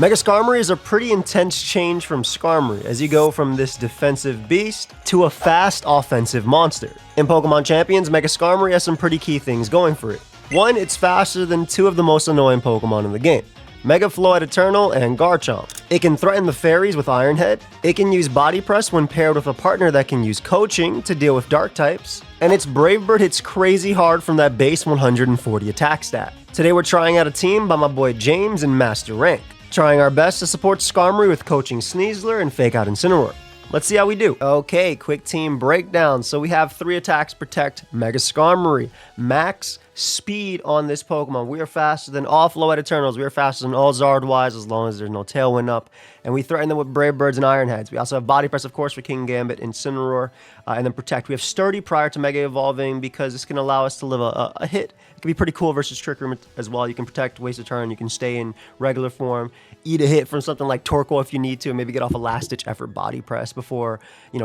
Mega Skarmory is a pretty intense change from Skarmory, as you go from this defensive beast to a fast offensive monster. In Pokemon Champions, Mega Skarmory has some pretty key things going for it. One, it's faster than two of the most annoying Pokemon in the game, Mega Floette Eternal and Garchomp. It can threaten the fairies with Iron Head, it can use Body Press when paired with a partner that can use Coaching to deal with Dark types, and its Brave Bird hits crazy hard from that base 140 attack stat. Today we're trying out a team by my boy James in Master Rank, trying our best to support Skarmory with Coaching Sneasler and Fake Out Incineroar. Let's see how we do. Okay, quick team breakdown. So we have 3 attacks protect Mega Skarmory. Max speed on this Pokemon. We are faster than all Floette Eternals. We are faster than all Zardwise as long as there's no Tailwind up. And we threaten them with Brave Birds and Iron Heads. We also have Body Press, of course, for King Gambit, Incineroar, and then Protect. We have Sturdy prior to Mega Evolving because this can allow us to live a hit. It can be pretty cool versus Trick Room as well. You can Protect, waste a turn. You can stay in regular form, eat a hit from something like Torkoal if you need to, and maybe get off a last-ditch effort Body Press before,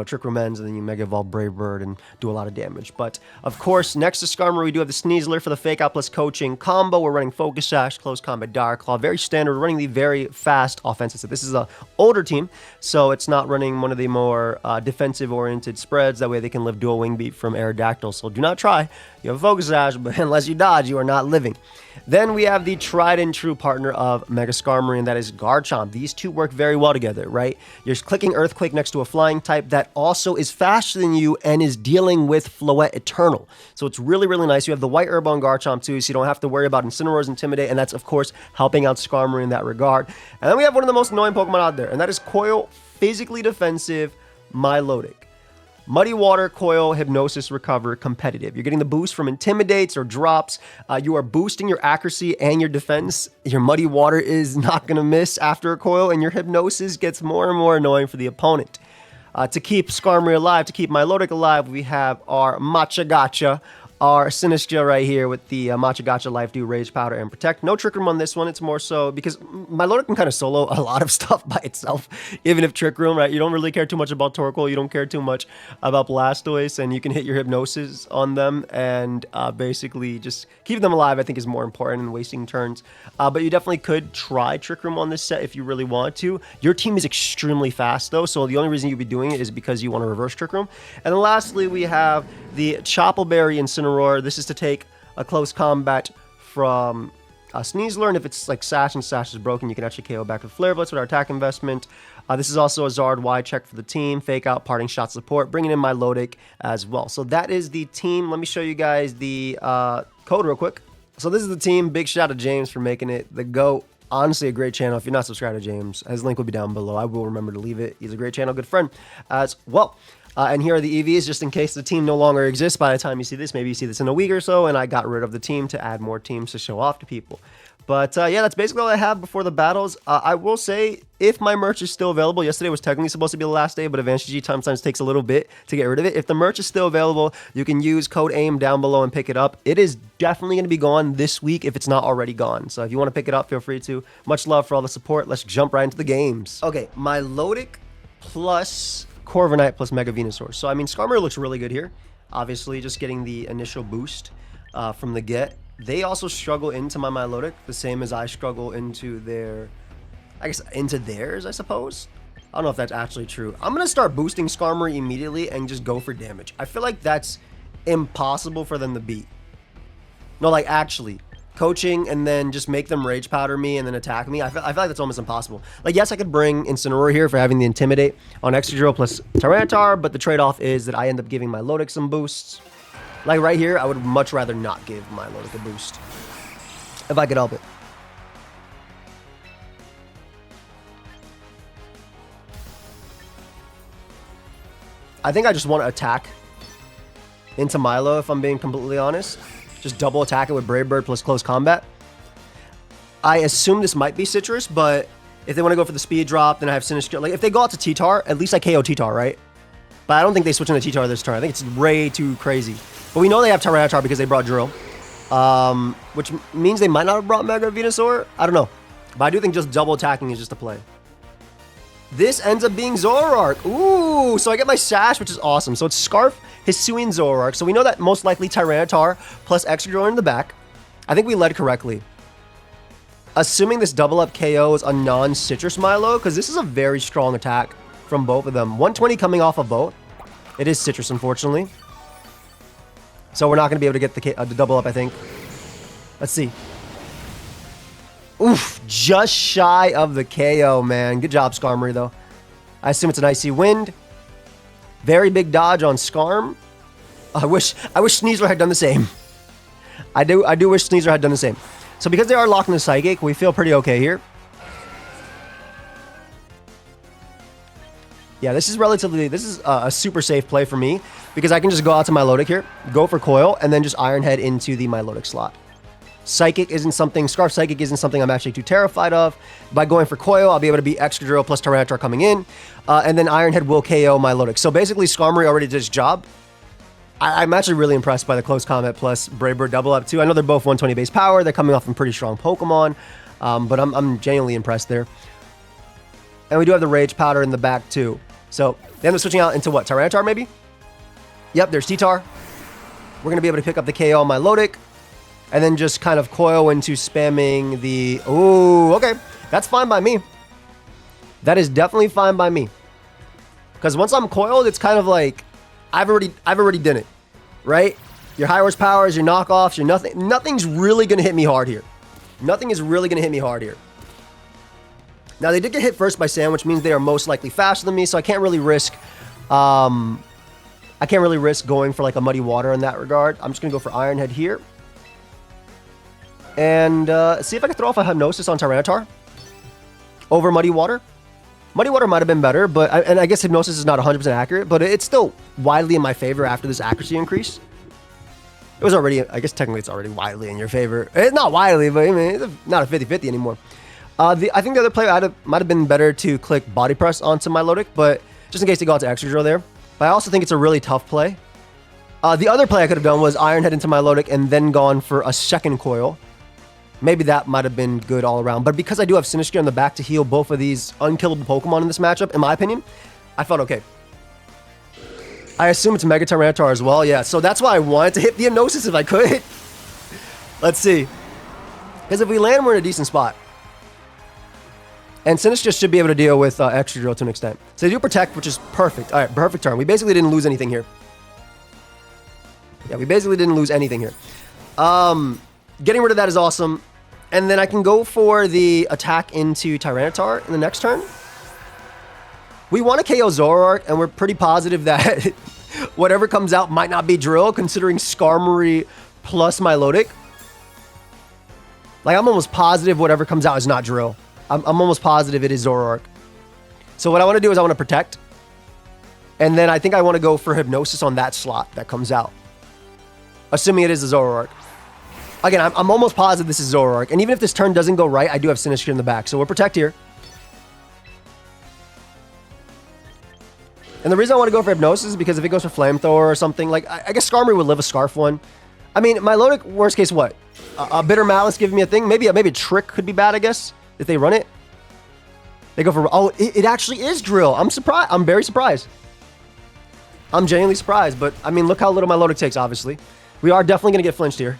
Trick Room ends, and then you Mega Evolve Brave Bird and do a lot of damage. But, of course, next to Skarmory, we do have the Sneasler for the Fake Out plus Coaching combo. We're running Focus Sash, Close Combat Dire Claw. Very standard. We're running the very fast offensive. So this is a older team, so it's not running one of the more defensive-oriented spreads. That way they can live Dual Wing Beat from Aerodactyl. So do not try. You have a Focus Sash, but unless you dodge, you are not living. Then we have the tried and true partner of Mega Skarmory, and that is Garchomp. These two work very well together, right? You're clicking Earthquake next to a flying type that also is faster than you and is dealing with Floette Eternal. So it's really, really nice. You have the White Herb on Garchomp too, so you don't have to worry about Incineroar's Intimidate, and that's, of course, helping out Skarmory in that regard. And then we have one of the most annoying Pokemon out there, and that is Coil, physically defensive, Milotic. Muddy Water, Coil, Hypnosis, Recover, competitive. You're getting the boost from Intimidates or drops. You are boosting your accuracy and your defense. Your Muddy Water is not going to miss after a Coil, and your Hypnosis gets more and more annoying for the opponent. To keep Skarmory alive, to keep Milotic alive, we have our Matcha Gotcha, our Sinistcha right here with the Matcha Gotcha, Life Dew, Rage Powder, and Protect. No Trick Room on this one. It's more so because Milotic can kind of solo a lot of stuff by itself, even if Trick Room, right? You don't really care too much about Torkoal. You don't care too much about Blastoise, and you can hit your Hypnosis on them and basically just keep them alive, I think, is more important than wasting turns. But you definitely could try Trick Room on this set if you really want to. Your team is extremely fast, though, so the only reason you'd be doing it is because you want to reverse Trick Room. And then lastly, we have the Choppleberry Incineroar. This is to take a close combat from Sneasler, and if it's like Sash and Sash is broken, you can actually KO back with Flare Blitz with our attack investment. This is also a Zard Y check for the team, Fake Out, Parting Shot support, bringing in Milotic as well. So that is the team. Let me show you guys the code real quick. So this is the team. Big shout out to James for making it the GOAT. Honestly, a great channel. If you're not subscribed to James, his link will be down below. I will remember to leave it. He's a great channel, good friend as well. And here are the EVs, just in case the team no longer exists by the time you see this. Maybe you see this in a week or so, and I got rid of the team to add more teams to show off to people. But yeah, that's basically all I have before the battles. I will say, if my merch is still available, yesterday was technically supposed to be the last day, but Advanced GG sometimes takes a little bit to get rid of it. If the merch is still available, you can use code AIM down below and pick it up. It is definitely going to be gone this week if it's not already gone. So if you want to pick it up, feel free to. Much love for all the support. Let's jump right into the games. Okay, Milotic plus Corviknight plus Mega Venusaur. So, I mean, Skarmory looks really good here. Obviously, just getting the initial boost from the get. They also struggle into my Milotic, the same as I struggle into their... I guess, into theirs, I suppose? I don't know if that's actually true. I'm going to start boosting Skarmory immediately and just go for damage. I feel like that's impossible for them to beat. No, like, actually. Coaching and then just make them Rage Powder me and then attack me. I feel like that's almost impossible. Like, yes, I could bring Incineroar here for having the Intimidate on Excadrill plus Tyranitar, but the trade-off is that I end up giving Milotic some boosts. Like, right here, I would much rather not give Milotic a boost. If I could help it. I think I just want to attack into Milo, if I'm being completely honest. Just double attack it with Brave Bird plus Close Combat. I assume this might be Citrus, but if they want to go for the speed drop, then I have Sinistcha. Like, if they go out to T-Tar, at least I KO T-Tar, right? But I don't think they switch into T-Tar this turn. I think it's way too crazy. But we know they have Tyranitar because they brought Drill. Which means they might not have brought Mega Venusaur. I don't know. But I do think just double attacking is just a play. This ends up being Zoroark. Ooh, so I get my Sash, which is awesome. So it's Scarf, Hisuian, Zoroark. So we know that most likely Tyranitar plus Excadrill in the back. I think we led correctly. Assuming this double up KOs a non-citrus Milo, because this is a very strong attack from both of them. 120 coming off of both. It is citrus, unfortunately. So we're not going to be able to get the double up, I think. Let's see. Oof, just shy of the KO, man. Good job, Skarmory, though. I assume it's an Icy Wind. Very big dodge on Skarm. I wish Sneasler had done the same. I do wish Sneasler had done the same. So because they are locked in the Psychic, we feel pretty okay here. Yeah, this is a super safe play for me because I can just go out to Milotic here, go for Coil, and then just Iron Head into the Milotic slot. Psychic isn't something, Scarf Psychic isn't something I'm actually too terrified of. By going for Coil, I'll be able to beat Extra Drill plus Tyranitar coming in, and then Iron Head will KO Milotic. So basically, Skarmory already did his job. I'm actually really impressed by the Close Combat plus Brave Bird double up too. I know they're both 120 base power. They're coming off from pretty strong Pokemon, but I'm genuinely impressed there. And we do have the Rage Powder in the back too. So they end up switching out into what? Tyranitar maybe? Yep, there's T-Tar. We're going to be able to pick up the KO on Milotic. And then just kind of coil into spamming the... Ooh, okay. That's fine by me. That is definitely fine by me. Because once I'm coiled, it's kind of like... I've already done it. Right? Your high horsepowers, your knockoffs, your nothing... Nothing's really going to hit me hard here. Nothing is really going to hit me hard here. Now, they did get hit first by Sand, which means they are most likely faster than me, so I can't really risk... I can't really risk going for like a Muddy Water in that regard. I'm just going to go for Iron Head here. And see if I can throw off a Hypnosis on Tyranitar over Muddy Water. Muddy Water might have been better, but I guess Hypnosis is not 100% accurate, but it's still widely in my favor after this accuracy increase. It was already, I guess technically it's already widely in your favor. It's not widely, but I mean, it's not a 50-50 anymore. I think the other play might have been better to click Body Press onto Milotic, but just in case they got to Extra Drill there. But I also think it's a really tough play. The other play I could have done was Iron Head into Milotic and then gone for a second Coil. Maybe that might have been good all around. But because I do have Sinistcha in the back to heal both of these unkillable Pokemon in this matchup, in my opinion, I felt okay. I assume it's Mega Tyranitar as well. Yeah, so that's why I wanted to hit the Hypnosis if I could. Let's see. Because if we land, we're in a decent spot. And Sinistcha should be able to deal with Extra Drill to an extent. So they do Protect, which is perfect. All right, perfect turn. We basically didn't lose anything here. Yeah, we basically didn't lose anything here. Getting rid of that is awesome. And then I can go for the attack into Tyranitar in the next turn. We want to KO Zoroark, and we're pretty positive that whatever comes out might not be Drill, considering Skarmory plus Milotic. Like, I'm almost positive whatever comes out is not Drill. I'm almost positive it is Zoroark. So what I want to do is I want to Protect. And then I think I want to go for Hypnosis on that slot that comes out. Assuming it is a Zoroark. Again, I'm almost positive this is Zoroark. And even if this turn doesn't go right, I do have Sinistcha in the back. So we'll Protect here. And the reason I want to go for Hypnosis is because if it goes for Flamethrower or something, like, I guess Skarmory would live a Scarf one. I mean, Milotic, worst case, what? A Bitter Malice giving me a thing? Maybe a Trick could be bad, I guess, if they run it. They go for... Oh, it actually is Drill. I'm surprised. I'm very surprised. I'm genuinely surprised. But, I mean, look how little Milotic takes, obviously. We are definitely going to get flinched here.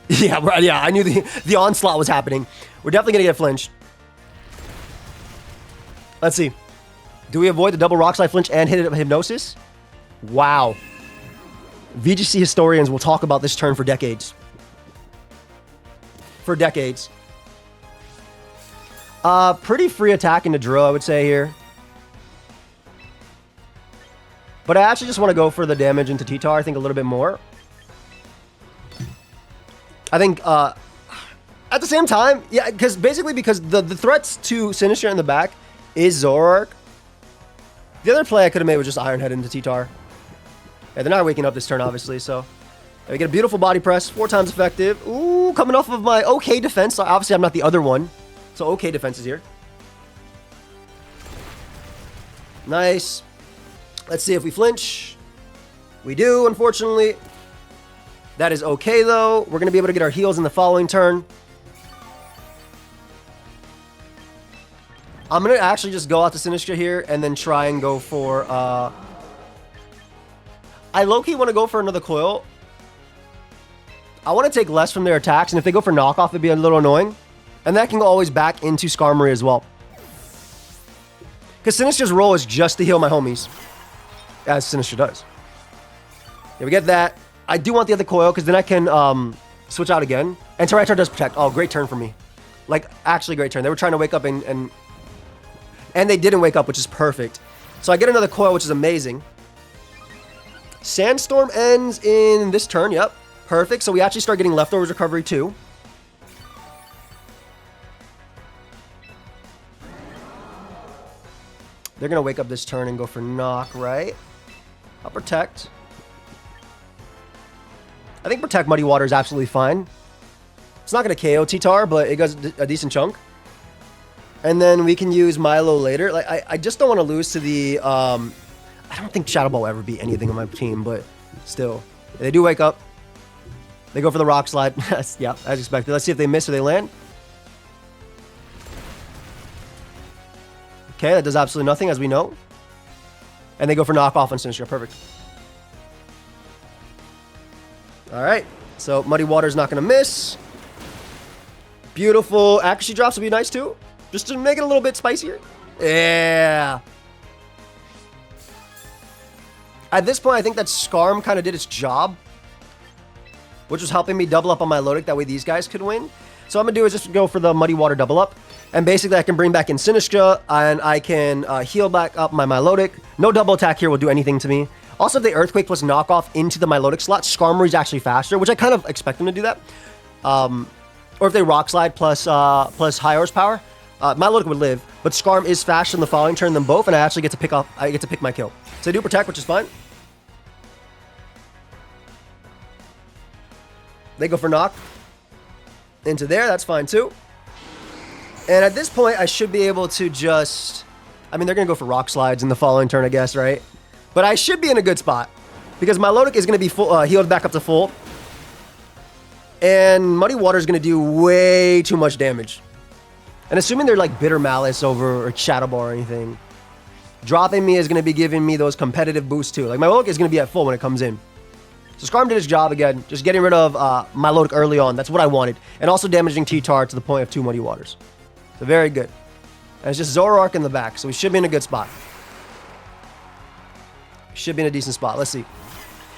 Yeah, right, yeah, I knew the onslaught was happening. We're definitely going to get flinched. Let's see. Do we avoid the double Rock Slide flinch and hit it with Hypnosis? Wow. VGC historians will talk about this turn for decades. For decades. Pretty free attack into Drill, I would say here. But I actually just want to go for the damage into T-Tar, I think a little bit more. I think, at the same time, yeah, because the threats to Sinistcha in the back is Zoroark. The other play I could have made was just Iron Head into T-Tar. Yeah, they're not waking up this turn, obviously, so. Yeah, we get a beautiful Body Press, 4 times effective. Ooh, coming off of my okay defense. So obviously, I'm not the other one. So, okay defense is here. Nice. Let's see if we flinch. We do, unfortunately. That is okay, though. We're going to be able to get our heals in the following turn. I'm going to actually just go out to Sinistcha here and then try and go for... I low-key want to go for another Coil. I want to take less from their attacks, and if they go for Knockoff, it'd be a little annoying. And that can go always back into Skarmory as well. Because Sinistra's role is just to heal my homies. As Sinistra does. Yeah, we get that. I do want the other coil because then I can switch out again. And Tyranitar does protect. Oh, great turn for me. Like, actually great turn. They were trying to wake up and they didn't wake up, which is perfect. So I get another coil, which is amazing. Sandstorm ends in this turn. Yep. Perfect. So we actually start getting leftovers recovery too. They're going to wake up this turn and go for knock, right? I'll protect. I think protect Muddy Water is absolutely fine. It's not going to KO T-Tar, but it does a decent chunk. And then we can use Milo later. Like I just don't want to lose to the... I don't think Shadow Ball will ever beat anything on my team, but still. They do wake up. They go for the Rock Slide. Yeah, as expected. Let's see if they miss or they land. Okay, that does absolutely nothing, as we know. And they go for knock off on Sinistra. Perfect. All right. So Muddy Water's not going to miss. Beautiful. Accuracy drops would be nice, too. Just to make it a little bit spicier. Yeah. At this point, I think that Skarm kind of did its job, which was helping me double up on my Lodic. That way these guys could win. So what I'm going to do is just go for the Muddy Water double up. And basically, I can bring back in Sinistra, and I can heal back up my Milotic. No double attack here will do anything to me. Also, if they Earthquake plus knockoff into the Milotic slot, Skarmory's actually faster, which I kind of expect them to do that. Or if they Rock Slide plus high horsepower, Milotic would live. But Skarm is faster in the following turn than both, and I actually get to pick up. I get to pick my kill. So I do protect, which is fine. They go for knock into there. That's fine too. And at this point, I should be able to just... I mean, they're going to go for Rock Slides in the following turn, I guess, right? But I should be in a good spot. Because my Lodic is going to be full, healed back up to full. And Muddy Water is going to do way too much damage. And assuming they're like Bitter Malice over or Shadow Ball or anything, dropping me is going to be giving me those competitive boosts too. Like, my Lodic is going to be at full when it comes in. So Skarm did his job again. Just getting rid of my Lodic early on. That's what I wanted. And also damaging T-Tar to the point of 2 Muddy Waters. So very good. And it's just Zoroark in the back, so we should be in a good spot. Should be in a decent spot. Let's see.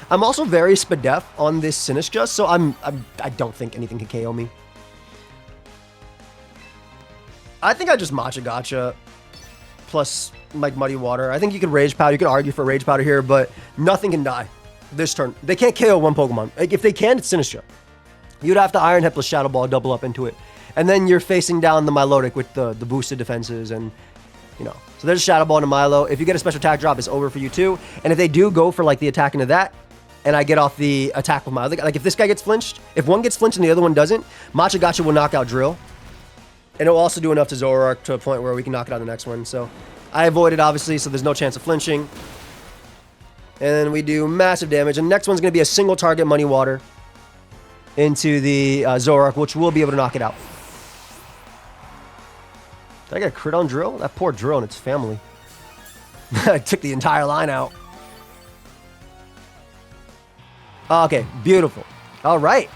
I'm also very Spadef on this Sinistra, so I don't think anything can KO me. I think I just Matcha Gotcha plus like Muddy Water. I think you could Rage Powder. You could argue for Rage Powder here, but nothing can die this turn. They can't KO one Pokemon. Like, if they can, it's Sinistra. You'd have to Iron Head plus Shadow Ball double up into it. And then you're facing down the Milotic with the boosted defenses and, you know. So there's a Shadow Ball into Milo. If you get a special attack drop, it's over for you too. And if they do go for like the attack into that, and I get off the attack with Milo, like if this guy gets flinched, if one gets flinched and the other one doesn't, Matcha Gotcha will knock out Drill. And it will also do enough to Zoroark to a point where we can knock it out the next one. So I avoided, obviously, so there's no chance of flinching. And we do massive damage. And the next one's going to be a single target Muddy Water into the Zoroark, which will be able to knock it out. Did I get a crit on Drill? That poor Drill and its family. I took the entire line out. Okay, beautiful. All right.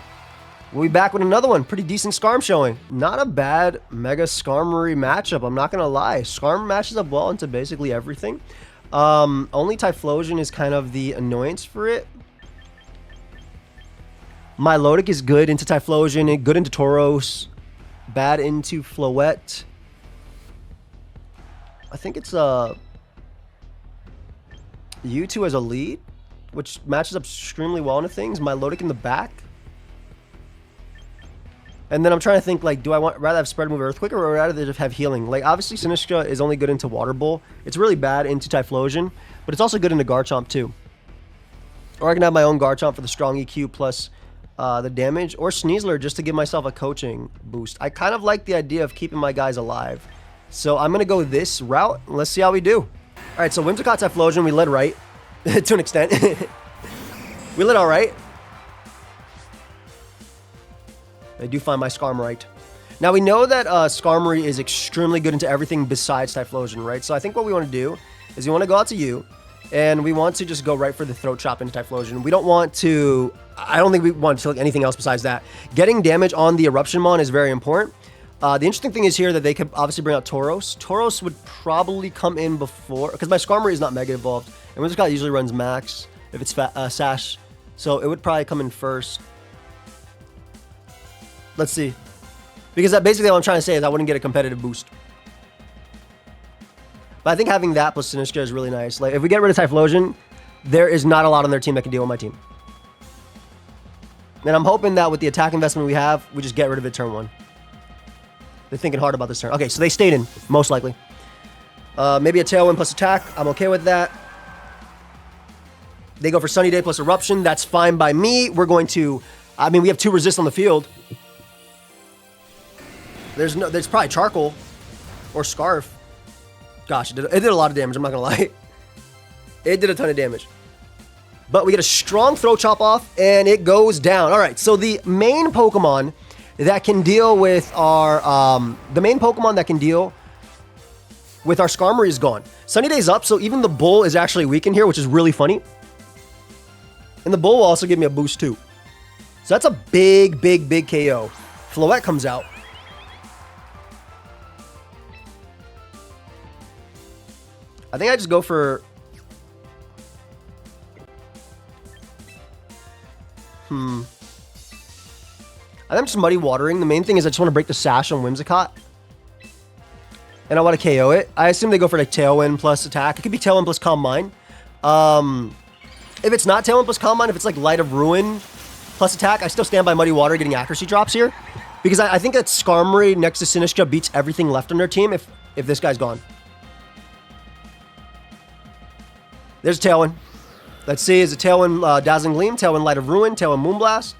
We'll be back with another one. Pretty decent Skarm showing. Not a bad Mega Skarmory matchup, I'm not going to lie. Skarm matches up well into basically everything. Only Typhlosion is kind of the annoyance for it. Milotic is good into Typhlosion, good into Tauros, bad into Floette. I think it's U2 as a lead, which matches up extremely well into things. Milotic in the back. And then I'm trying to think, like, do I rather have Spread Move Earthquake or rather just have Healing? Like, obviously, Sinistra is only good into Water Bowl. It's really bad into Typhlosion, but it's also good into Garchomp, too. Or I can have my own Garchomp for the strong EQ plus the damage, or Sneasler just to give myself a coaching boost. I kind of like the idea of keeping my guys alive. So I'm going to go this route. Let's see how we do. All right, so Whimsicott Typhlosion, we led right to an extent. We led all right. I do find my Skarmory. Now, we know that Skarmory is extremely good into everything besides Typhlosion, right? So I think what we want to do is we want to go out to you, and we want to just go right for the Throat Chop into Typhlosion. We don't want to... I don't think we want to look anything else besides that. Getting damage on the Eruption Mon is very important. The interesting thing is here that they could obviously bring out Tauros. Tauros would probably come in before, because my Skarmory is not Mega evolved, and Whimsicott usually runs Max if it's Sash, so it would probably come in first. Let's see. Because that basically what I'm trying to say is I wouldn't get a competitive boost. But I think having that plus Sinistcha is really nice. Like, if we get rid of Typhlosion, there is not a lot on their team that can deal with my team. And I'm hoping that with the attack investment we have, we just get rid of it turn 1. They're thinking hard about this turn. Okay, so they stayed in, most likely. Maybe a Tailwind plus attack. I'm okay with that. They go for Sunny Day plus Eruption. That's fine by me. We're going to... I mean, we have 2 resist on the field. There's probably Charcoal or Scarf. Gosh, it did a lot of damage. I'm not going to lie. It did a ton of damage. But we get a strong Throat Chop off, and it goes down. All right, so the main Pokemon that can deal with our... Skarmory is gone. Sunny Day's up, so even the Bull is actually weak in here, which is really funny. And the Bull will also give me a boost, too. So that's a big, big, big KO. Floette comes out. I think I just go for... I think I'm just Muddy Watering. The main thing is I just want to break the Sash on Whimsicott. And I want to KO it. I assume they go for like Tailwind plus attack. It could be Tailwind plus Calm Mind. If it's not Tailwind plus Calm Mind, if it's like Light of Ruin plus attack, I still stand by Muddy Water getting accuracy drops here. Because I think that Skarmory next to Sinistcha beats everything left on their team if this guy's gone. There's Tailwind. Let's see, is it Tailwind Dazzling Gleam, Tailwind Light of Ruin, Tailwind Moonblast?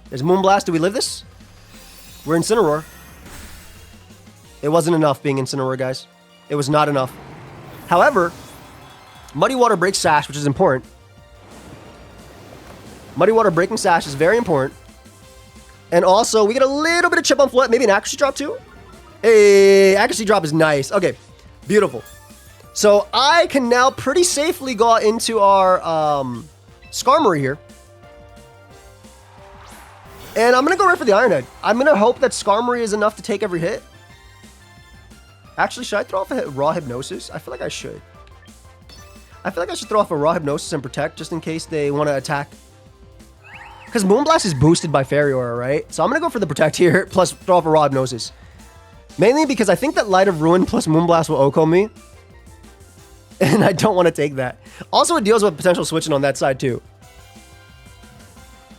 There's Moonblast. Do we live this? We're Incineroar. It wasn't enough being Incineroar, guys. It was not enough. However, Muddy Water breaks Sash, which is important. Muddy Water breaking Sash is very important. And also, we get a little bit of chip on Floette. Maybe an accuracy drop, too? Hey, accuracy drop is nice. Okay, beautiful. So I can now pretty safely go into our Skarmory here. And I'm going to go right for the Iron Head. I'm going to hope that Skarmory is enough to take every hit. Actually, should I throw off a Raw Hypnosis? I feel like I should. I feel like I should throw off a Raw Hypnosis and Protect just in case they want to attack. Because Moonblast is boosted by Fairy Aura, right? So I'm going to go for the Protect here, plus throw off a Raw Hypnosis. Mainly because I think that Light of Ruin plus Moonblast will OHKO me. And I don't want to take that. Also, it deals with potential switching on that side, too.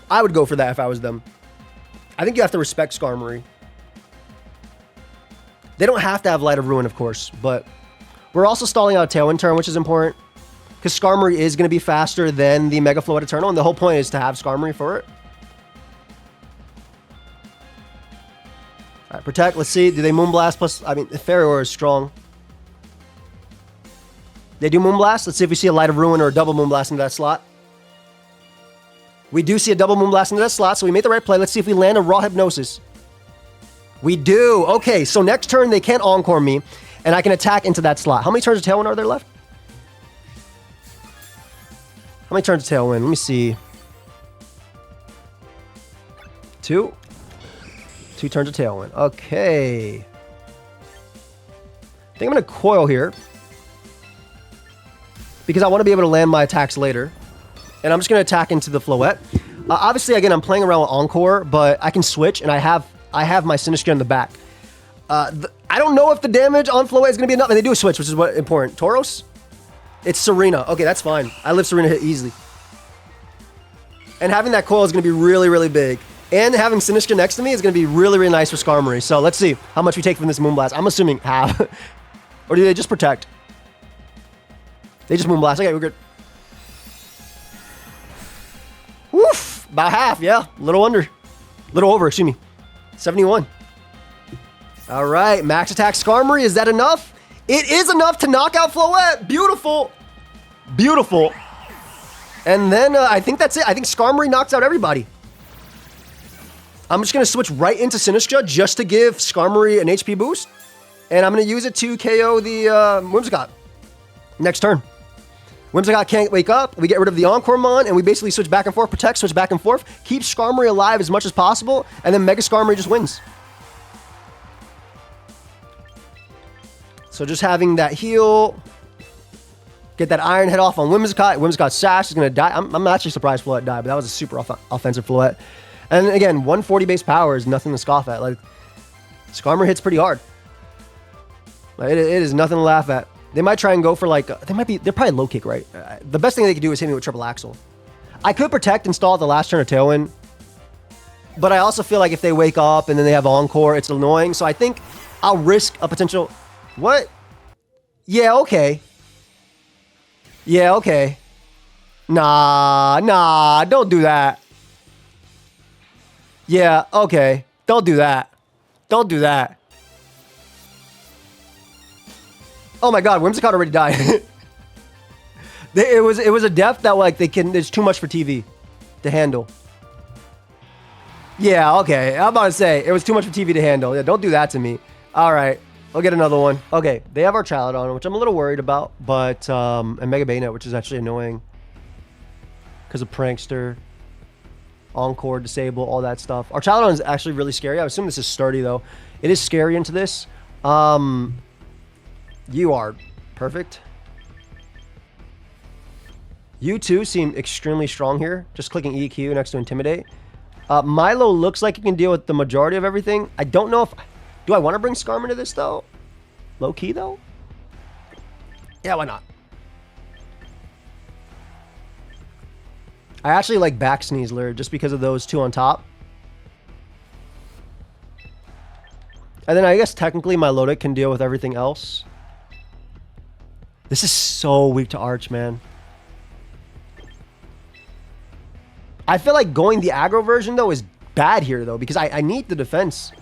I would go for that if I was them. I think you have to respect Skarmory. They don't have to have Light of Ruin, of course, but we're also stalling out a Tailwind turn, which is important. Because Skarmory is going to be faster than the Mega Floette Eternal, and the whole point is to have Skarmory for it. Alright, Protect. Let's see. Do they Moonblast plus... I mean, Fairy Aura is strong. They do Moonblast. Let's see if we see a Light of Ruin or a double Moonblast into that slot. We do see a double Moonblast into that slot, so we made the right play. Let's see if we land a Raw Hypnosis. We do. Okay, so next turn they can't Encore me, and I can attack into that slot. How many turns of Tailwind are there left? How many turns of Tailwind? Let me see. 2. 2 turns of Tailwind. Okay. I think I'm going to Coil here. Because I want to be able to land my attacks later. And I'm just going to attack into the Floette. Obviously, again, I'm playing around with Encore, but I can switch, and I have my Sinistcha in the back. I don't know if the damage on Floette is going to be enough. And they do a switch, which is what important. Tauros? It's Serena. Okay, that's fine. I live Serena hit easily. And having that coil is going to be really, really big. And having Sinistcha next to me is going to be really, really nice for Skarmory. So let's see how much we take from this Moonblast. I'm assuming half. Or do they just Protect? They just Moonblast. Okay, we're good. Woof! About half, yeah. A little under. A little over, excuse me. 71. All right, max attack Skarmory. Is that enough? It is enough to knock out Floette. Beautiful. Beautiful. And then I think that's it. I think Skarmory knocks out everybody. I'm just going to switch right into Sinistcha just to give Skarmory an HP boost. And I'm going to use it to KO the Whimsicott. Next turn. Whimsicott can't wake up. We get rid of the Encore Mon, and we basically switch back and forth. Protect, switch back and forth. Keep Skarmory alive as much as possible, and then Mega Skarmory just wins. So just having that heal, get that Iron Head off on Whimsicott. Whimsicott's Sash is going to die. I'm actually surprised Floette died, but that was a super offensive Floette. And again, 140 base power is nothing to scoff at. Like, Skarmory hits pretty hard. Like, it is nothing to laugh at. They might try and go for like, they're probably low kick, right? The best thing they could do is hit me with triple axle. I could protect and stall at the last turn of Tailwind, but I also feel like if they wake up and then they have Encore, it's annoying. So I think I'll risk a potential, what? Yeah, okay. Yeah, okay. Nah, don't do that. Yeah, okay. Don't do that. Don't do that. Oh my god, Whimsicott already died. It was a death that like it's too much for TV to handle. Yeah, okay. I'm about to say it was too much for TV to handle. Yeah, don't do that to me. All right, we'll get another one. Okay, they have our Chaladon, which I'm a little worried about, but and Mega Bannete, which is actually annoying because of Prankster, Encore, Disable, all that stuff. Our Chaladon is actually really scary. I assume this is sturdy though. It is scary into this. You are perfect. You two seem extremely strong here. Just clicking EQ next to Intimidate. Milo looks like he can deal with the majority of everything. I don't know if... Do I want to bring Skarmory into this, though? Low key, though? Yeah, why not? I actually like back Sneasler just because of those two on top. And then I guess technically my Milotic can deal with everything else. This is so weak to Arch, man. I feel like going the aggro version, though, is bad here, though, because I need the defense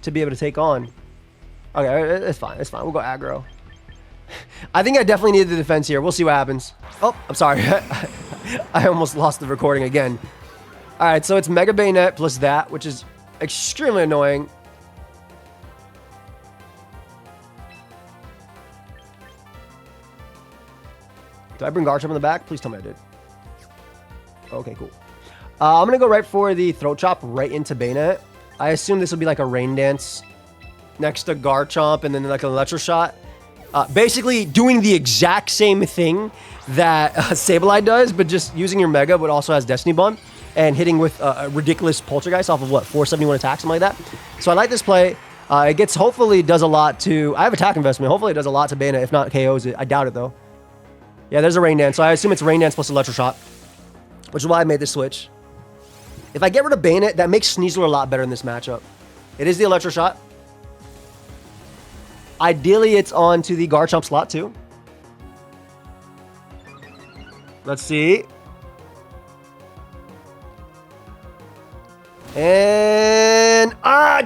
to be able to take on. Okay, it's fine. It's fine. We'll go aggro. I think I definitely need the defense here. We'll see what happens. Oh, I'm sorry. I almost lost the recording again. All right, so it's Mega Bannete plus that, which is extremely annoying. Did I bring Garchomp in the back? Please tell me I did. Okay, cool. I'm going to go right for the Throat Chop right into Bannete. I assume this will be like a Rain Dance next to Garchomp and then like an Electro Shot. Basically doing the exact same thing that Sableye does, but just using your Mega, but also has Destiny Bond and hitting with a ridiculous Poltergeist off of what, 471 attacks, something like that. So I like this play. It gets, hopefully does a lot to, I have attack investment. Hopefully it does a lot to Bannete, if not KOs it. I doubt it though. Yeah, there's a Rain Dance. So I assume it's Rain Dance plus Electro Shot, which is why I made this switch. If I get rid of Bannete, that makes Sneasler a lot better in this matchup. It is the Electro Shot. Ideally, it's on to the Garchomp slot too. Let's see. And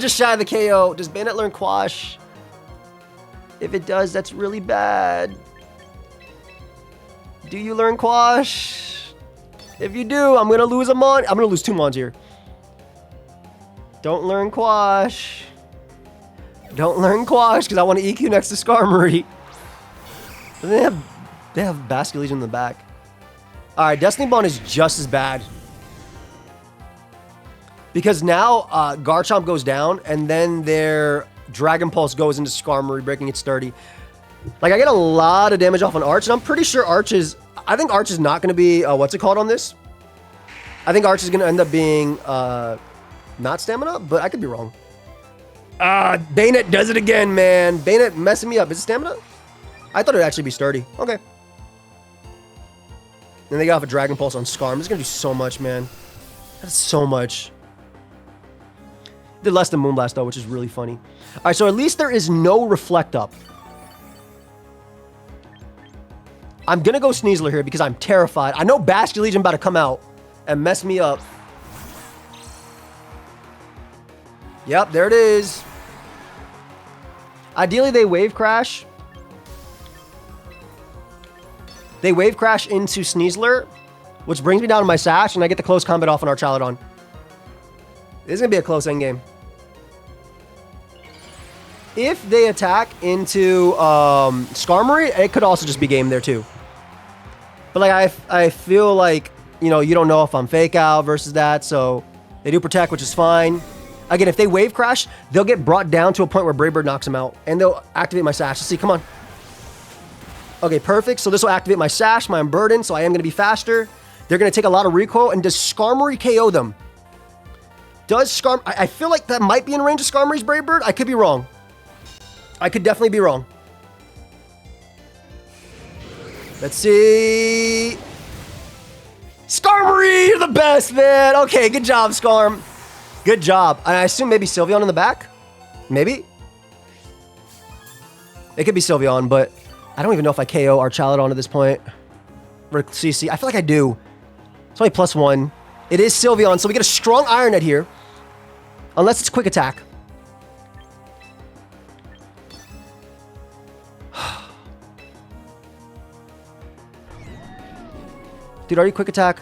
just shy of the KO. Does Bannete learn Quash? If it does, that's really bad. Do you learn Quash? If you do, I'm gonna lose a Mon. I'm gonna lose 2 Mons here. Don't learn Quash. Don't learn Quash because I want to EQ next to Skarmory. They have Basculegion in the back. All right, Destiny Bond is just as bad because now Garchomp goes down and then their Dragon Pulse goes into Skarmory, breaking it sturdy. Like I get a lot of damage off on Arch, and I'm pretty sure Arch is. I think Arch is not going to be what's it called on this. I think Arch is going to end up being not stamina, but I could be wrong. Bannete does it again, man. Bannete messing me up. Is it stamina? I thought it would actually be sturdy. Okay. Then they got off a Dragon Pulse on Skarm. It's going to do so much, man. That's so much. Did less than Moonblast, though, which is really funny. All right, so at least there is no Reflect Up. I'm going to go Sneasler here because I'm terrified. I know Basculegion about to come out and mess me up. Yep, there it is. Ideally, they Wave Crash. They Wave Crash into Sneasler, which brings me down to my Sash, and I get the close combat off on our Chaladon. This is going to be a close endgame. If they attack into Skarmory, it could also just be game there too. But like I feel like, you know, you don't know if I'm fake out versus that, so they do protect, which is fine. Again, if they Wave Crash, they'll get brought down to a point where Brave Bird knocks them out, and they'll activate my Sash. Let's see, come on. Okay, perfect. So this will activate my Sash, my Unburden, so I am going to be faster. They're going to take a lot of recoil, and does Skarmory KO them? Does Skarmory... I feel like that might be in range of Skarmory's Brave Bird. I could be wrong. I could definitely be wrong. Let's see... Skarmory, you're the best, man. Okay, good job, Skarm. Good job. I assume maybe Sylveon in the back? Maybe? It could be Sylveon, but I don't even know if I KO Archaludon at this point. For CC, I feel like I do. It's only +1. It is Sylveon, so we get a strong Iron Head here. Unless it's Quick Attack. Dude, are you Quick Attack?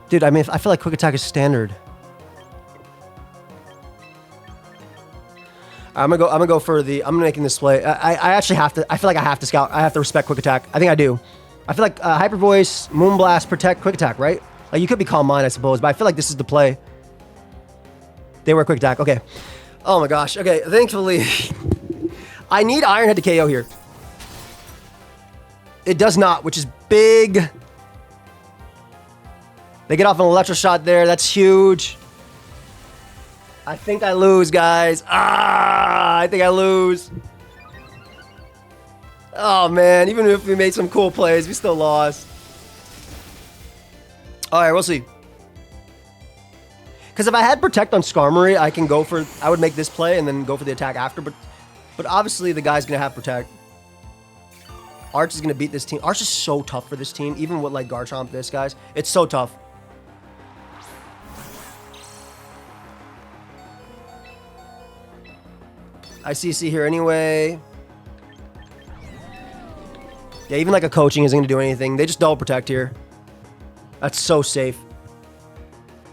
Dude, I mean, I feel like Quick Attack is standard. I'm gonna go for the... I'm making this play. I actually have to... I feel like I have to scout. I have to respect Quick Attack. I think I do. I feel like Hyper Voice, Moonblast, Protect, Quick Attack, right? Like, you could be Calm Mind, I suppose, but I feel like this is the play. They were Quick Attack. Okay. Oh my gosh. Okay, thankfully... I need Iron Head to KO here. It does not, which is big. They get off an Electro Shot there. That's huge. I think I lose, guys. I think I lose. Oh, man. Even if we made some cool plays, we still lost. All right, we'll see. Because if I had Protect on Skarmory, I can go for... I would make this play and then go for the attack after. But obviously, the guy's going to have Protect. Arch is going to beat this team. Arch is so tough for this team. Even with, like, Garchomp, this, guys. It's so tough. I CC here anyway. Yeah, even like a coaching isn't going to do anything. They just double protect here. That's so safe.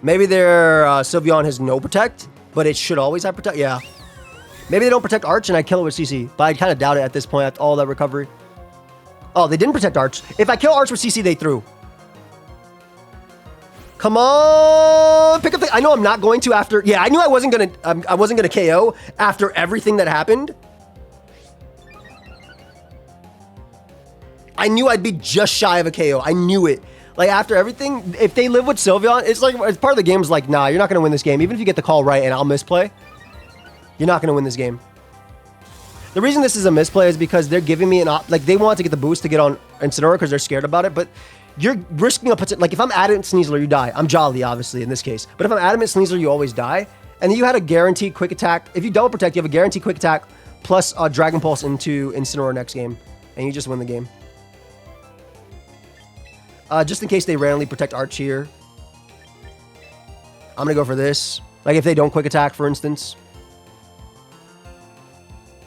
Maybe their Sylveon has no protect, but it should always have protect. Yeah. Maybe they don't protect Arch and I kill it with CC, but I kind of doubt it at this point after all that recovery. Oh, they didn't protect Arch. If I kill Arch with CC, they threw. Come on, pick up the... I know I'm not going to after... Yeah, I knew I wasn't gonna KO after everything that happened. I knew I'd be just shy of a KO. I knew it. Like, after everything, if they live with Sylveon, it's like... It's part of the game is like, nah, you're not gonna win this game. Even if you get the call right and I'll misplay, you're not gonna win this game. The reason this is a misplay is because they're giving me an... Like, they want to get the boost to get on Incineroar because they're scared about it, but... You're risking a potential... Like, if I'm Adamant Sneasler, you die. I'm Jolly, obviously, in this case. But if I'm Adamant Sneasler, you always die. And then you had a guaranteed quick attack. If you double protect, you have a guaranteed quick attack plus Dragon Pulse into Incineroar next game. And you just win the game. Just in case they randomly protect Arch here. I'm going to go for this. Like, if they don't quick attack, for instance.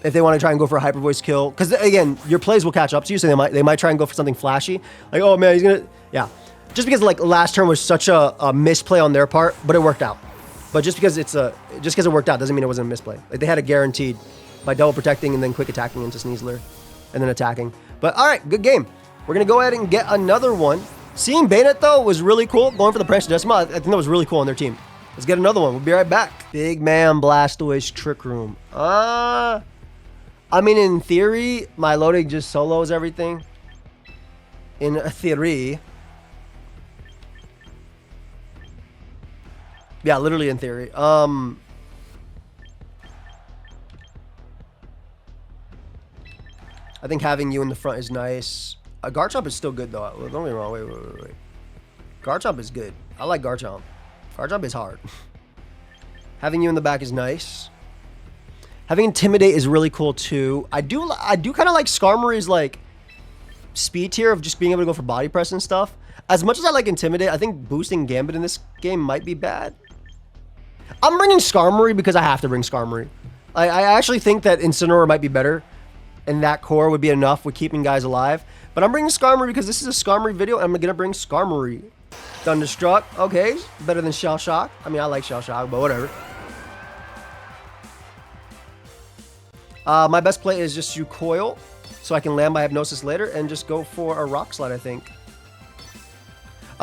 If they want to try and go for a Hyper Voice kill. Because, again, your plays will catch up to you, so they might try and go for something flashy. Like, oh, man, he's going to... Yeah. Just because, like, last turn was such a misplay on their part, but it worked out. But just because it worked out doesn't mean it wasn't a misplay. Like, they had it guaranteed by double protecting and then quick attacking into Sneasler. And then attacking. But, all right, good game. We're going to go ahead and get another one. Seeing Bannete, though, was really cool. Going for the Branch Decima, I think that was really cool on their team. Let's get another one. We'll be right back. Big Man Blastoise Trick Room. I mean, in theory, my loading just solos everything. In theory. Yeah, literally in theory. I think having you in the front is nice. Garchomp is still good, though. Don't get me wrong. Wait. Garchomp is good. I like Garchomp. Garchomp is hard. Having you in the back is nice. Having Intimidate is really cool too. I do kind of like Skarmory's like speed tier of just being able to go for body press and stuff. As much as I like Intimidate, I think boosting Gambit in this game might be bad. I'm bringing Skarmory because I have to bring Skarmory. I actually think that Incineroar might be better, and that core would be enough with keeping guys alive. But I'm bringing Skarmory because this is a Skarmory video, and I'm gonna bring Skarmory. Thunderstruck, okay, better than Shell Shock. I mean, I like Shell Shock, but whatever. My best play is just you coil, so I can land my Hypnosis later and just go for a Rock Slide, I think.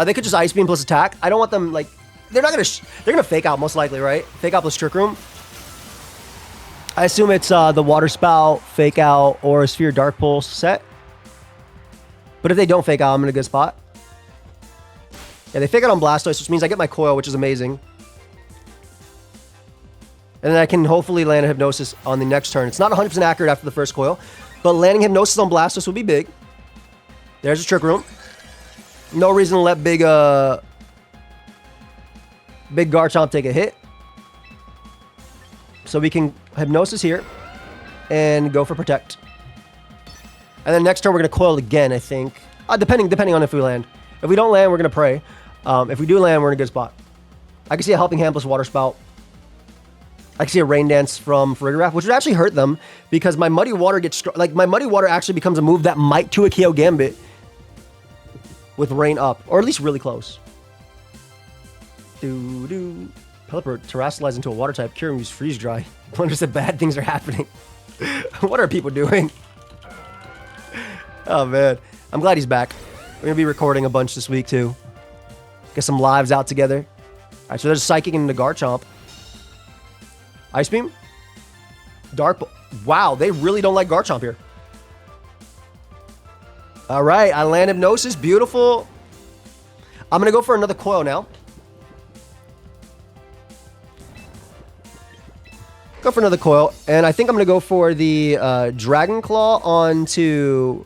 They could just Ice Beam plus attack. I don't want them, like... They're gonna Fake Out, most likely, right? Fake Out plus Trick Room. I assume it's the Water Spout, Fake Out, or a Sphere Dark Pulse set. But if they don't Fake Out, I'm in a good spot. Yeah, they Fake Out on Blastoise, which means I get my Coil, which is amazing. And then I can hopefully land a Hypnosis on the next turn. It's not 100% accurate after the first Coil, but landing Hypnosis on Blastoise would be big. There's a Trick Room. No reason to let big Garchomp take a hit. So we can Hypnosis here and go for Protect. And then next turn we're going to Coil again, I think. Depending on if we land. If we don't land, we're going to Pray. If we do land, we're in a good spot. I can see a Helping Hand plus Water Spout. I can see a Rain Dance from Farigiraf, which would actually hurt them because my Muddy Water gets... Like, my Muddy Water actually becomes a move that might 2 a KO Gambit with Rain up. Or at least really close. Pelipper terrestrialize into a Water type. Cure and use Freeze Dry. Wonders if bad things are happening. What are people doing? Oh, man. I'm glad he's back. We're going to be recording a bunch this week, too. Get some lives out together. All right, so there's Psychic into Garchomp. Ice Beam. Dark. Wow, they really don't like Garchomp here. All right, I land Hypnosis. Beautiful. I'm going to go for another Coil now. Go for another Coil. And I think I'm going to go for the Dragon Claw onto...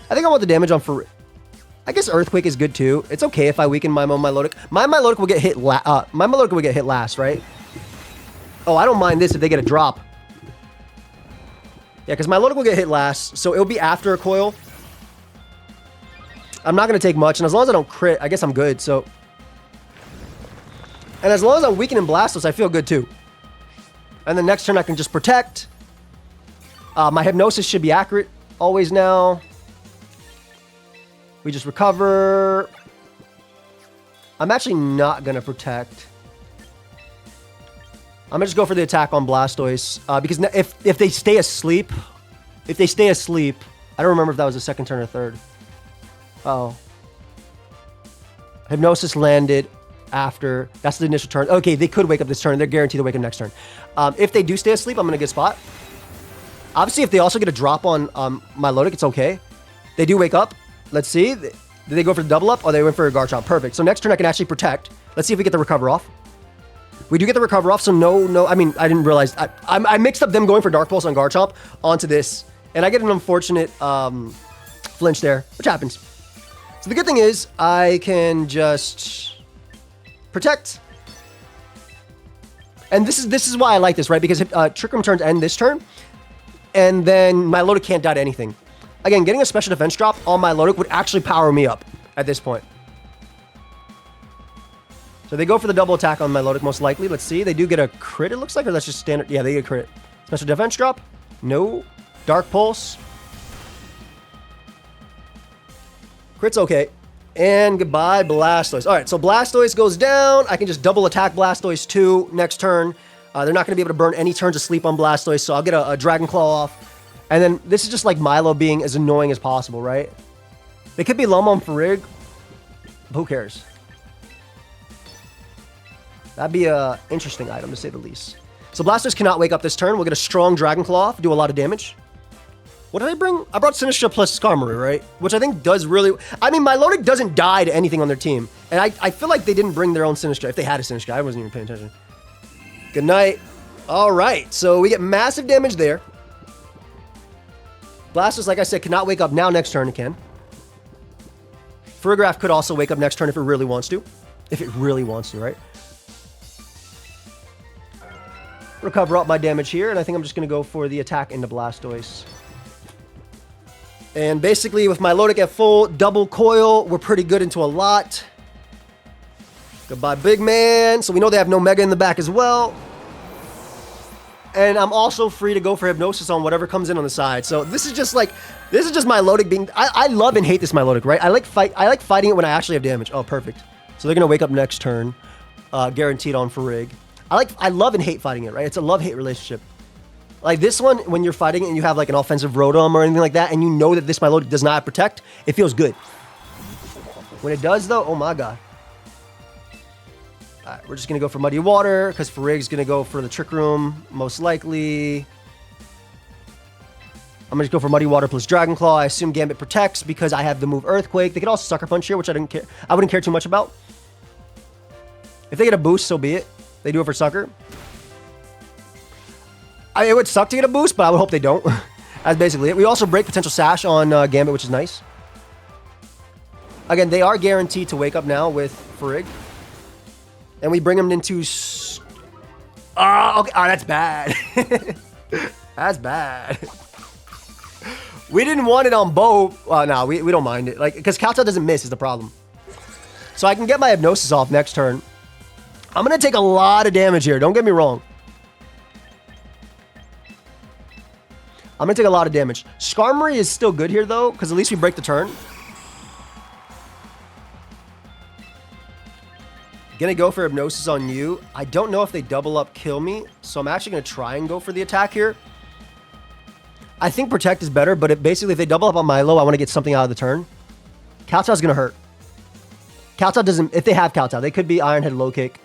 I think I want the damage on for... I guess Earthquake is good too. It's okay if I weaken my Milotic. My Milotic will get hit last, right? Oh, I don't mind this if they get a drop. Yeah, because Milotic will get hit last, so it'll be after a Coil. I'm not going to take much, and as long as I don't crit, I guess I'm good, so... And as long as I'm weakening Blastoise, I feel good too. And then next turn I can just Protect. My Hypnosis should be accurate always now. We just recover. I'm actually not going to Protect. I'm going to just go for the attack on Blastoise. Because if they stay asleep... I don't remember if that was the second turn or third. Uh-oh. Hypnosis landed after... That's the initial turn. Okay, they could wake up this turn. They're guaranteed to wake up next turn. If they do stay asleep, I'm in a good spot. Obviously, if they also get a drop on Milotic, it's okay. They do wake up. Let's see. Did they go for the double up? Oh, they went for a Garchomp. Perfect. So next turn I can actually Protect. Let's see if we get the recover off. We do get the recover off, so no. I mean, I didn't realize. I mixed up them going for Dark Pulse on Garchomp onto this. And I get an unfortunate flinch there, which happens. So the good thing is I can just Protect. And this is why I like this, right? Because Trick Room turns end this turn. And then my Milotic can't die to anything. Again, getting a special defense drop on my Milotic would actually power me up at this point. So they go for the double attack on my Milotic, most likely. Let's see. They do get a crit, it looks like, or that's just standard. Yeah, they get a crit. Special defense drop. No. Dark Pulse. Crit's okay. And goodbye, Blastoise. All right, so Blastoise goes down. I can just double attack Blastoise too next turn. They're not going to be able to burn any turns of sleep on Blastoise, so I'll get a Dragon Claw off. And then this is just like Milo being as annoying as possible, right? They could be Lomo and Farig. Who cares? That'd be an interesting item, to say the least. So Blastoise cannot wake up this turn. We'll get a strong Dragon Claw off, do a lot of damage. What did I bring? I brought Sinistcha plus Skarmory, right? Which I think does really... I mean, Milotic doesn't die to anything on their team. And I feel like they didn't bring their own Sinistcha. If they had a Sinistcha, I wasn't even paying attention. Good night. All right, so we get massive damage there. Blastoise, like I said, cannot wake up now. Next turn it can. Farigiraf could also wake up next turn if it really wants to. If it really wants to, right? Recover up my damage here, and I think I'm just going to go for the attack into Blastoise. And basically, with my Milotic at full, double Coil, we're pretty good into a lot. Goodbye, big man. So we know they have no Mega in the back as well. And I'm also free to go for Hypnosis on whatever comes in on the side. So this is just like, this is just my Milotic being... I love and hate this Milotic, right? I like fighting it when I actually have damage. Oh, perfect. So they're going to wake up next turn. Guaranteed on Farig. I love and hate fighting it, right? It's a love-hate relationship. Like this one, when you're fighting it and you have like an offensive Rotom or anything like that, and you know that this Milotic does not protect, it feels good. When it does though, oh my god. Alright, we're just going to go for Muddy Water, because Farig's going to go for the Trick Room, most likely. I'm going to go for Muddy Water plus Dragon Claw. I assume Gambit protects because I have the move Earthquake. They could also Sucker Punch here, which I wouldn't care too much about. If they get a boost, so be it. They do it for Sucker. It would suck to get a boost, but I would hope they don't. That's basically it. We also break potential Sash on Gambit, which is nice. Again, they are guaranteed to wake up now with Farig. And we bring them into... Oh, okay. Oh, that's bad. That's bad. We didn't want it on both. No, we don't mind it. Like, because Kowtow doesn't miss is the problem. So I can get my Hypnosis off next turn. I'm going to take a lot of damage here. Don't get me wrong. I'm going to take a lot of damage. Skarmory is still good here, though, because at least we break the turn. Gonna go for Hypnosis on you. I don't know if they double up kill me, so I'm actually going to try and go for the attack here. I think Protect is better, but basically if they double up on Milo, I want to get something out of the turn. Kowtow's going to hurt. Kowtow doesn't... If they have Kowtow, they could be Iron Head Low Kick.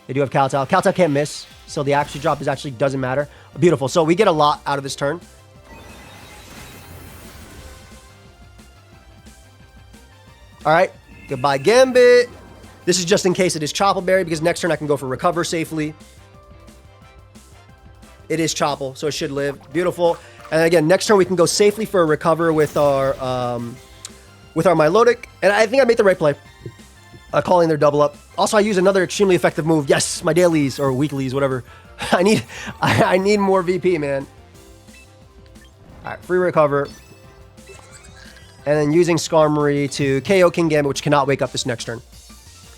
They do have Kowtow. Kowtow can't miss, so the Accuracy Drop actually doesn't matter. Beautiful. So we get a lot out of this turn. Alright. Goodbye, Gambit. This is just in case it is Chople Berry, because next turn I can go for Recover safely. It is Chople, so it should live. Beautiful. And again, next turn we can go safely for a Recover with our Milotic. And I think I made the right play. Calling their double up. Also, I use another extremely effective move. Yes, my dailies or weeklies, whatever. I need more VP, man. Alright, free Recover. And then using Skarmory to KO King Gambit, which cannot wake up this next turn.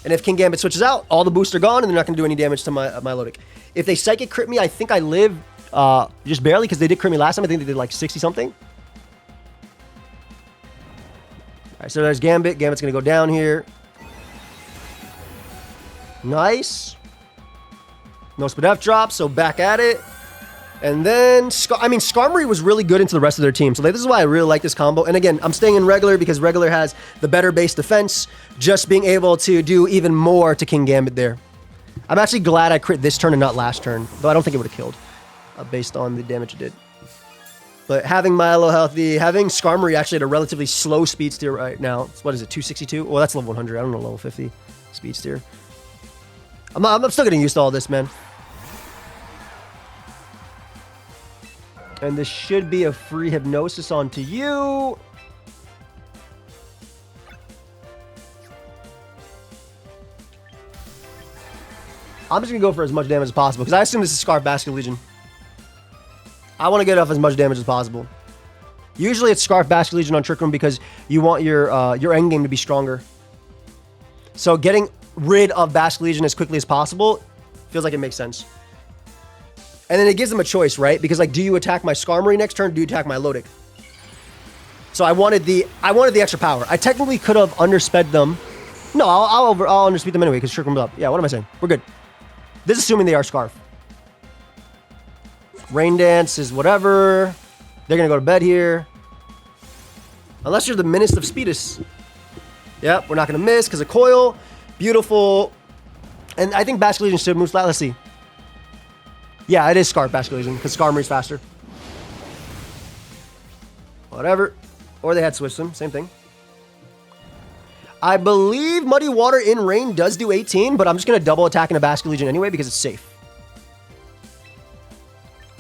And if King Gambit switches out, all the boosts are gone, and they're not going to do any damage to my Milotic. If they Psychic crit me, I think I live just barely, because they did crit me last time. I think they did like 60-something. Alright, so there's Gambit. Gambit's going to go down here. Nice. No Spadef drop, so back at it. And then, Skarmory was really good into the rest of their team. So this is why I really like this combo. And again, I'm staying in regular because regular has the better base defense. Just being able to do even more to King Gambit there. I'm actually glad I crit this turn and not last turn. Though I don't think it would have killed based on the damage it did. But having Milo healthy, having Skarmory actually at a relatively slow speed steer right now. What is it, 262? Well, that's level 100. I don't know, level 50 speed steer. I'm still getting used to all this, man. And this should be a free Hypnosis onto you. I'm just going to go for as much damage as possible, because I assume this is Scarf Basket Legion. I want to get off as much damage as possible. Usually it's Scarf Basket Legion on Trick Room because you want your endgame to be stronger. So getting rid of Basket Legion as quickly as possible feels like it makes sense. And then it gives them a choice, right? Because, like, do you attack my Skarmory next turn? Do you attack my Milotic? So I wanted the extra power. I technically could have undersped them. No, I'll underspeed them anyway because Trick Room's up. Yeah, what am I saying? We're good. This is assuming they are Scarf. Rain Dance is whatever. They're going to go to bed here. Unless you're the Minister of Speedus. Yep, we're not going to miss because of Coil. Beautiful. And I think Basket Legion should move flat. Let's see. Yeah, it is Scarf Basket Legion because Skarmory's faster. Whatever. Or they had Swift Swim. Same thing. I believe Muddy Water in rain does do 18, but I'm just going to double attack in a Basket Legion anyway because it's safe.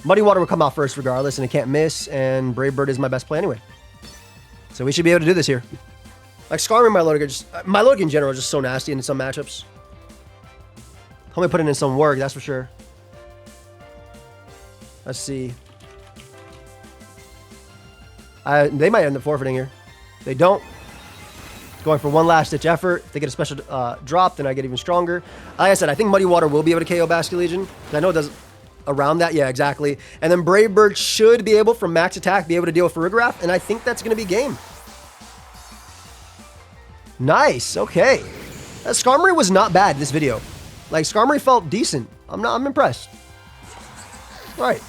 Muddy Water will come out first regardless, and it can't miss, and Brave Bird is my best play anyway. So we should be able to do this here. Like, Skarmory and Milotic are just... Milotic in general is just so nasty in some matchups. Help me put it in some work, that's for sure. Let's see. They might end up forfeiting here. If they don't. Going for one last ditch effort. If they get a special drop, then I get even stronger. Like I said, I think Muddy Water will be able to KO Basket Legion. I know it does around that. Yeah, exactly. And then Brave Bird should be able, from max attack, be able to deal with Farigiraf. And I think that's going to be game. Nice. Okay. Skarmory was not bad in this video. Like, Skarmory felt decent. I'm impressed. All right.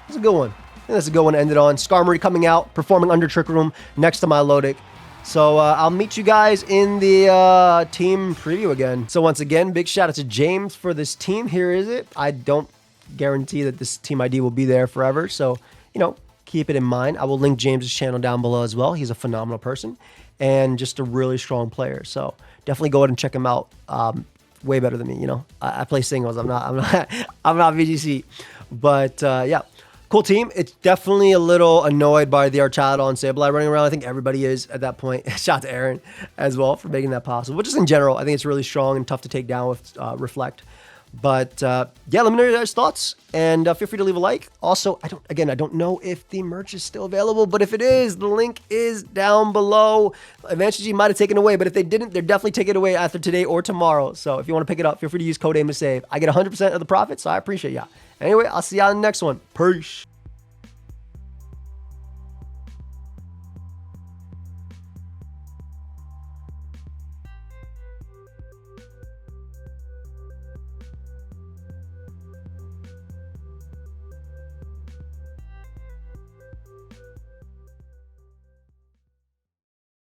That's a good one. I think that's a good one to end it on. Skarmory coming out, performing under Trick Room next to Milotic. So I'll meet you guys in the team preview again. So once again, big shout out to James for this team. Here is it. I don't guarantee that this team ID will be there forever. So, you know, keep it in mind. I will link James's channel down below as well. He's a phenomenal person and just a really strong player. So definitely go ahead and check him out. Way better than me, you know. I play singles. I'm not VGC. But yeah, cool team. It's definitely a little annoyed by the Archadon and Sableye running around. I think everybody is at that point. Shout out to Aaron as well for making that possible. But just in general, I think it's really strong and tough to take down with Reflect. But yeah, let me know your guys' thoughts, and feel free to leave a like. Also, I don't know if the merch is still available, but if it is, the link is down below. Advantage might have taken it away, but if they didn't, they're definitely taking it away either today or tomorrow. So if you want to pick it up, feel free to use code AIM to save. I get 100% of the profit, so I appreciate y'all. Anyway, I'll see y'all in the next one. Peace.